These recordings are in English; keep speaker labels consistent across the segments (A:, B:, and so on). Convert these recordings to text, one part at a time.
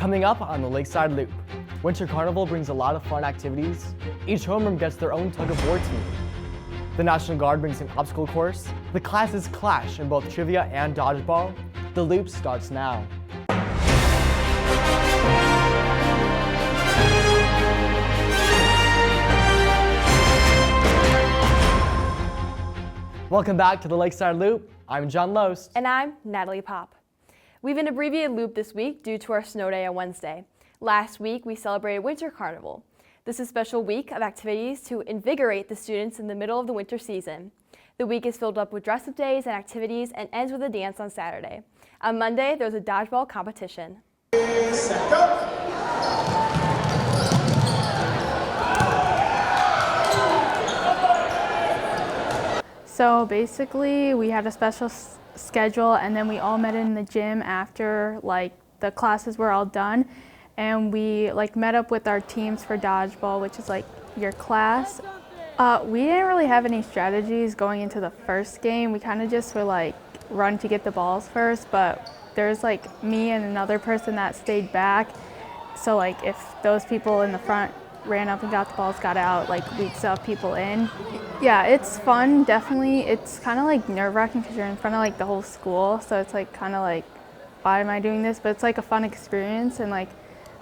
A: Coming up on the Lakeside Loop, Winter Carnival brings a lot of fun activities. Each homeroom gets their own tug-of-war team. The National Guard brings an obstacle course. The classes clash in both trivia and dodgeball. The loop starts now. Welcome back to the Lakeside Loop. I'm John Loest.
B: And I'm Natalie Pop. We've an abbreviated loop this week due to our snow day on Wednesday. Last week, we celebrated Winter Carnival. This is a special week of activities to invigorate the students in the middle of the winter season. The week is filled up with dress-up days and activities and ends with a dance on Saturday. On Monday, there's a dodgeball competition.
C: Set, go.
D: So basically, we had a special schedule, and then we all met in the gym after the classes were all done, and we met up with our teams for dodgeball, which is your class. We didn't really have any strategies going into the first game. We kind of just were run to get the balls first, but there's me and another person that stayed back. So if those people in the front ran up and got the balls, got out, we'd still have people in. Yeah, it's fun, definitely. It's kind of nerve-wracking because you're in front of the whole school, so it's kind of why am I doing this? But it's a fun experience, and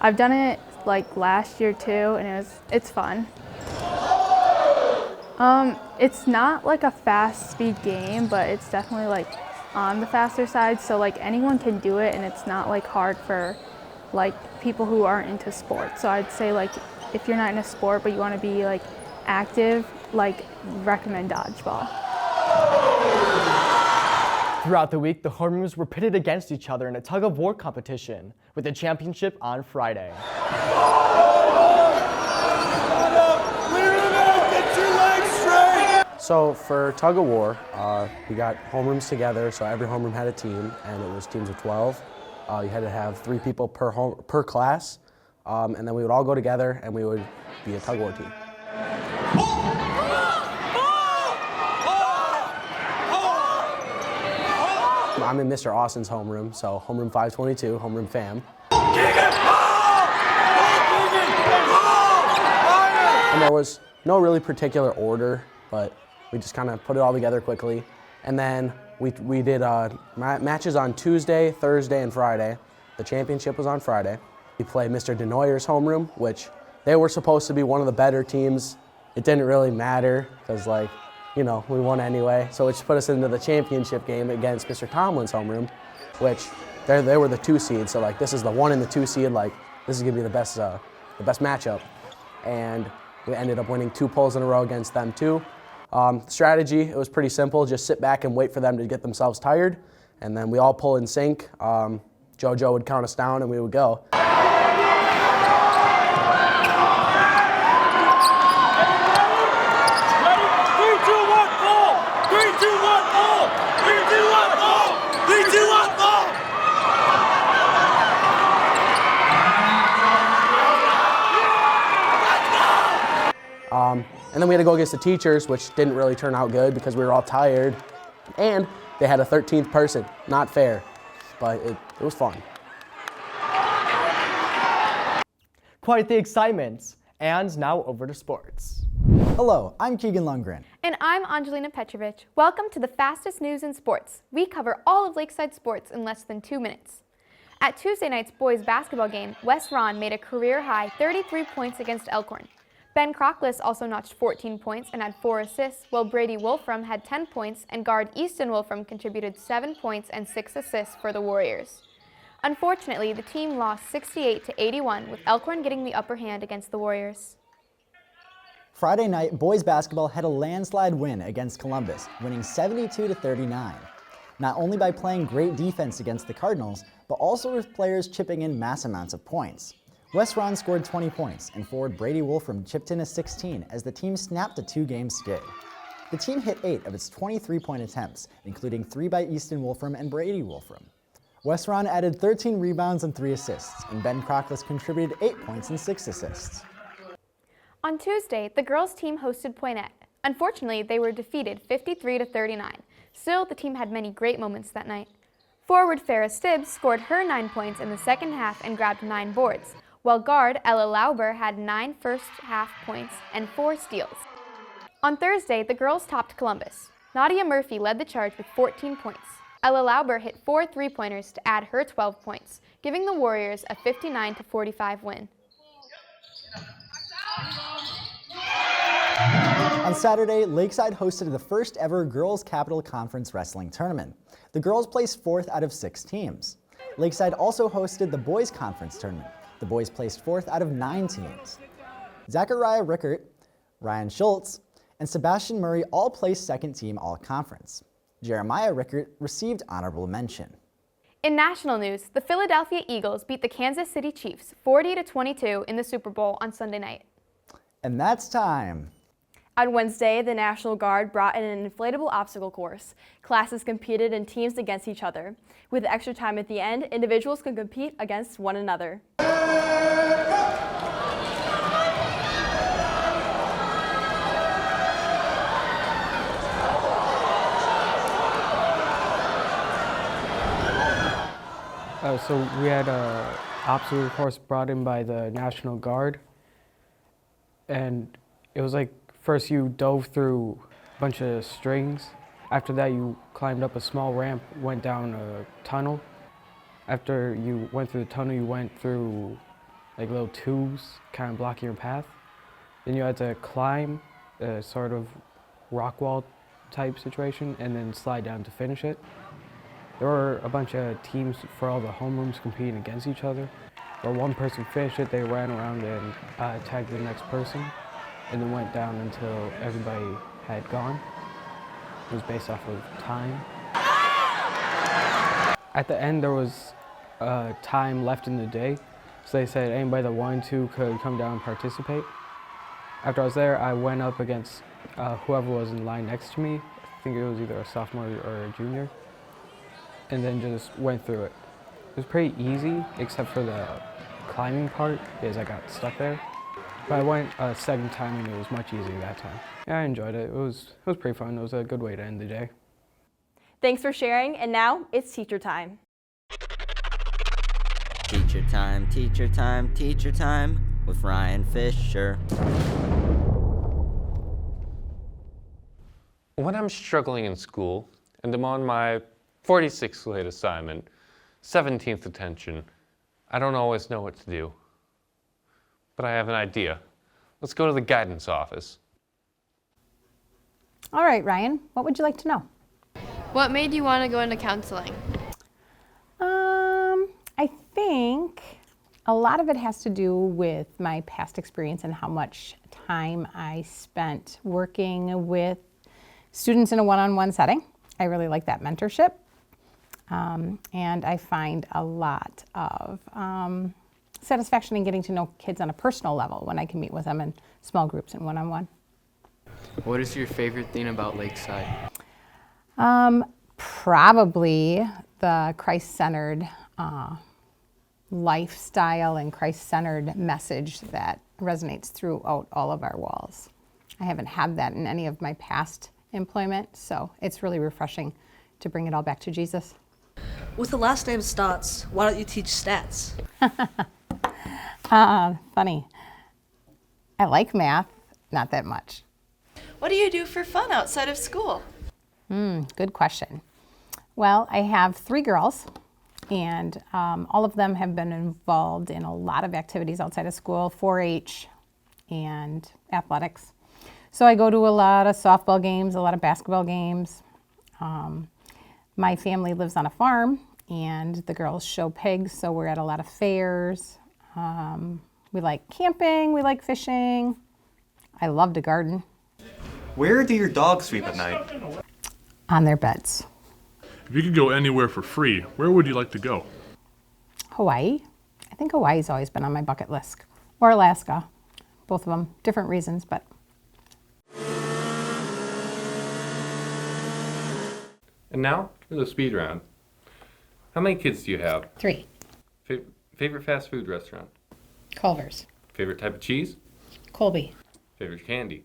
D: I've done it last year too, and it's fun. It's not a fast speed game, but it's definitely on the faster side, so anyone can do it, and it's not hard for people who aren't into sports. So I'd say if you're not in a sport but you want to be active, recommend dodgeball.
A: Throughout the week, the homerooms were pitted against each other in a tug-of-war competition, with the championship on Friday.
E: So for tug-of-war, we got homerooms together, so every homeroom had a team, and it was teams of 12. You had to have 3 people per class, and then we would all go together and we would be a tug-of-war team. I'm in Mr. Austin's homeroom, so homeroom 522, homeroom fam. And there was no really particular order, but we just kind of put it all together quickly. And then we did matches on Tuesday, Thursday, and Friday. The championship was on Friday. We played Mr. Denoyer's homeroom, which they were supposed to be one of the better teams. It didn't really matter because we won anyway. So it just put us into the championship game against Mr. Tomlin's homeroom, which they were the 2 seed. So this is the 1 and the 2 seed. This is gonna be the best matchup. And we ended up winning 2 polls in a row against them too. Strategy, it was pretty simple. Just sit back and wait for them to get themselves tired. And then we all pull in sync. JoJo would count us down and we would go. And then we had to go against the teachers, which didn't really turn out good because we were all tired. And they had a 13th person. Not fair, but it was fun.
A: Quite the excitement. And now over to sports.
F: Hello, I'm Keegan Lundgren.
B: And I'm Angelina Petrovich. Welcome to the fastest news in sports. We cover all of Lakeside sports in less than 2 minutes. At Tuesday night's boys basketball game, West Ron made a career-high 33 points against Elkhorn. Ben Crockless also notched 14 points and had 4 assists, while Brady Wolfram had 10 points, and guard Easton Wolfram contributed 7 points and 6 assists for the Warriors. Unfortunately, the team lost 68-81, with Elkhorn getting the upper hand against the Warriors.
F: Friday night, boys basketball had a landslide win against Columbus, winning 72-39. Not only by playing great defense against the Cardinals, but also with players chipping in mass amounts of points. West Ron scored 20 points, and forward Brady Wolfram chipped in a 16 as the team snapped a 2-game skid. The team hit 8 of its 23-point attempts, including 3 by Easton Wolfram and Brady Wolfram. West Ron added 13 rebounds and 3 assists, and Ben Crockless contributed 8 points and 6 assists.
B: On Tuesday, the girls' team hosted Poynette. Unfortunately, they were defeated 53-39. Still, the team had many great moments that night. Forward Farrah Stibbs scored her 9 points in the second half and grabbed 9 boards, while guard Ella Lauber had 9 first-half points and 4 steals. On Thursday, the girls topped Columbus. Nadia Murphy led the charge with 14 points. Ella Lauber hit 4 three-pointers to add her 12 points, giving the Warriors a 59-45 win.
F: On Saturday, Lakeside hosted the first ever Girls Capital Conference Wrestling Tournament. The girls placed 4th out of 6 teams. Lakeside also hosted the Boys Conference Tournament. The boys placed 4th out of 9 teams. Zachariah Rickert, Ryan Schultz, and Sebastian Murray all placed 2nd team All-Conference. Jeremiah Rickert received honorable mention.
B: In national news, the Philadelphia Eagles beat the Kansas City Chiefs 40-22 in the Super Bowl on Sunday night.
F: And that's time.
G: On Wednesday, the National Guard brought in an inflatable obstacle course. Classes competed in teams against each other. With extra time at the end, individuals could compete against one another.
H: So we had an obstacle course brought in by the National Guard, and it was like first you dove through a bunch of strings. After that you climbed up a small ramp, went down a tunnel. After you went through the tunnel, you went through like little tubes kind of blocking your path. Then you had to climb a sort of rock wall type situation and then slide down to finish it. There were a bunch of teams for all the homerooms competing against each other. Where one person finished it, they ran around and tagged the next person, and then went down until everybody had gone. It was based off of time. At the end, there was time left in the day, so they said anybody that wanted to could come down and participate. After I was there, I went up against whoever was in line next to me. I think it was either a sophomore or a junior, and then just went through it. It was pretty easy, except for the climbing part, because I got stuck there. But I went a second time, and it was much easier that time. Yeah, I enjoyed it. It was pretty fun. It was a good way to end the day.
G: Thanks for sharing, and now it's teacher time.
I: Teacher time, teacher time, teacher time with Ryan Fisher.
J: When I'm struggling in school and I'm on my 46th grade assignment, 17th attention, I don't always know what to do. But I have an idea. Let's go to the guidance office.
K: All right, Ryan, what would you like to know?
B: What made you want to go into counseling?
K: I think a lot of it has to do with my past experience and how much time I spent working with students in a one-on-one setting. I really like that mentorship. And I find a lot of satisfaction in getting to know kids on a personal level when I can meet with them in small groups and one-on-one.
L: What is your favorite thing about Lakeside?
K: Probably the Christ-centered lifestyle and Christ-centered message that resonates throughout all of our walls. I haven't had that in any of my past employment, so it's really refreshing to bring it all back to Jesus.
M: With the last name Stotts, why don't you teach stats?
K: Funny. I like math, not that much.
M: What do you do for fun outside of school?
K: Good question. Well, I have 3 girls, and all of them have been involved in a lot of activities outside of school, 4-H and athletics. So I go to a lot of softball games, a lot of basketball games. My family lives on a farm, and the girls show pigs, so we're at a lot of fairs. We like camping, we like fishing. I love to garden.
N: Where do your dogs sleep at night?
K: On their beds.
O: If you could go anywhere for free, where would you like to go?
K: Hawaii. I think Hawaii's always been on my bucket list. Or Alaska. Both of them, different reasons, but.
J: And now for the speed round. How many kids do you have?
K: 3.
J: Favorite fast food restaurant?
K: Culver's.
J: Favorite type of cheese?
K: Colby.
J: Favorite candy?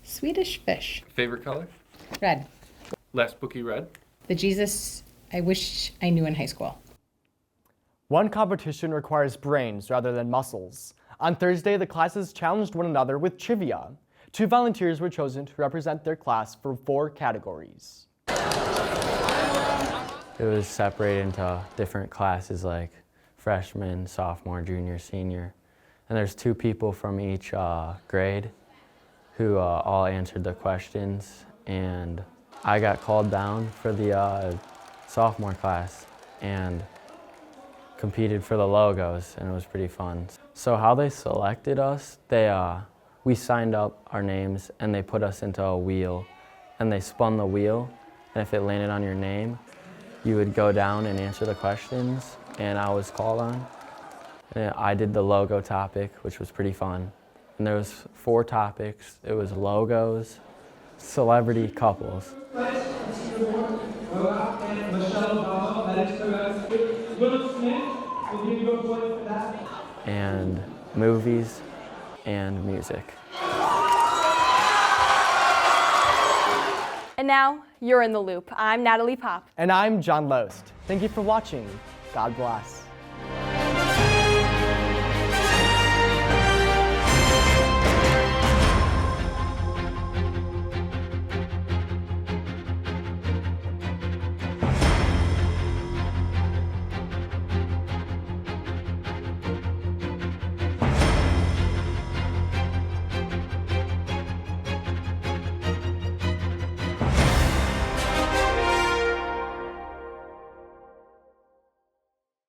K: Swedish fish.
J: Favorite color?
K: Red.
J: Last book you read?
K: The Jesus I wish I knew in high school.
A: One competition requires brains rather than muscles. On Thursday, the classes challenged one another with trivia. 2 volunteers were chosen to represent their class for 4 categories.
P: It was separated into different classes like freshman, sophomore, junior, senior. And there's 2 people from each grade who all answered the questions. And I got called down for the sophomore class and competed for the logos, and it was pretty fun. So how they selected us, we signed up our names and they put us into a wheel and they spun the wheel, and if it landed on your name, you would go down and answer the questions, and I was called on. And I did the logo topic, which was pretty fun. And there was 4 topics. It was logos, celebrity couples, and movies and music.
G: And now, you're in the loop. I'm Natalie Pop.
A: And I'm John Loest. Thank you for watching. God bless.